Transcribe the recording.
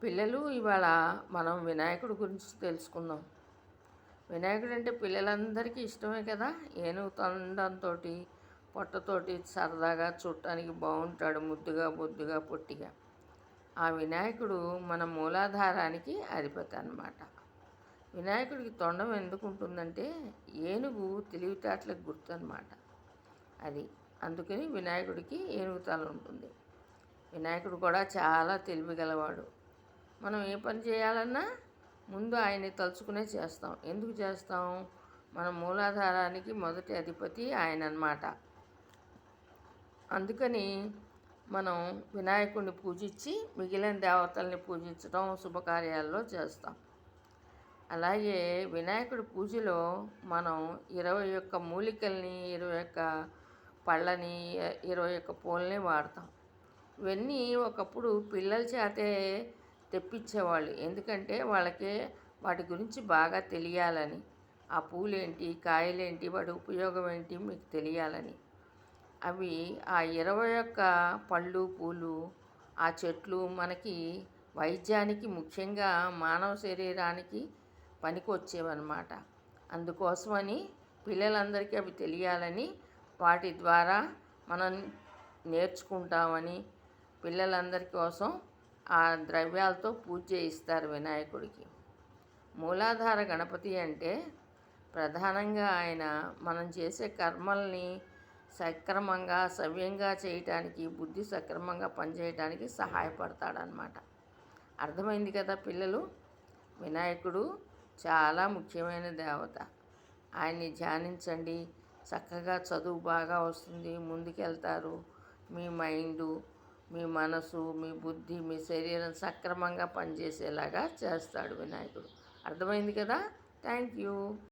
పిల్లలు ఇవాళ మనం వినాయకుడి గురించి తెలుసుకుందాం. వినాయకుడు అంటే పిల్లలందరికీ ఇష్టమే కదా. ఏనుగు తొండంతో పొట్టతోటి సరదాగా చూడటానికి బాగుంటాడు, ముద్దుగా బొద్దుగా పొట్టిగా. ఆ వినాయకుడు మన మూలాధారానికి అధిపతి అన్నమాట. వినాయకుడికి తొండం ఎందుకు ఉంటుందంటే ఏనుగు తెలివితేటలకు గుర్తు అన్నమాట. అది అందుకని వినాయకుడికి ఏనుగు తల ఉంటుంది. వినాయకుడు కూడా చాలా తెలివిగలవాడు. మనం ఏ పని చేయాలన్నా ముందు ఆయన్ని తలుచుకునే చేస్తాం. ఎందుకు చేస్తాం? మన మూలాధారానికి మొదటి అధిపతి ఆయన అన్నమాట. అందుకని మనం వినాయకుడిని పూజించి మిగిలిన దేవతల్ని పూజించడం శుభకార్యాల్లో చేస్తాం. అలాగే వినాయకుడి పూజలో మనం 21 మూలికల్ని, 21 పళ్ళని, 21 పూలని వాడతాం. ఇవన్నీ ఒకప్పుడు పిల్లల చేతే తెప్పించేవాళ్ళు. ఎందుకంటే వాళ్ళకి వాటి గురించి బాగా తెలియాలని. ఆ పూలేంటి, కాయలేంటి, వాటి ఉపయోగం ఏంటి మీకు తెలియాలని. అవి ఆ 21 పళ్ళు పూలు ఆ చెట్లు మనకి వైద్యానికి, ముఖ్యంగా మానవ శరీరానికి పనికి వచ్చేవన్నమాట. అందుకోసమని పిల్లలందరికీ అవి తెలియాలని, వాటి ద్వారా మనం నేర్చుకుంటామని పిల్లలందరి కోసం ఆ ద్రవ్యాలతో పూజ చేయిస్తారు వినాయకుడికి. మూలాధార గణపతి అంటే ప్రధానంగా ఆయన మనం చేసే కర్మల్ని సక్రమంగా సవ్యంగా చేయటానికి, బుద్ధి సక్రమంగా పనిచేయటానికి సహాయపడతాడనమాట. అర్థమైంది కదా పిల్లలు. వినాయకుడు చాలా ముఖ్యమైన దేవత. ఆయన్ని ధ్యానించండి. చక్కగా చదువు బాగా వస్తుంది, ముందుకెళ్తారు. మీ మైండు, మీ మనసు, మీ బుద్ధి, మీ శరీరం సక్రమంగా పనిచేసేలాగా చేస్తాడు వినాయకుడు. అర్థమైంది కదా. Thank you.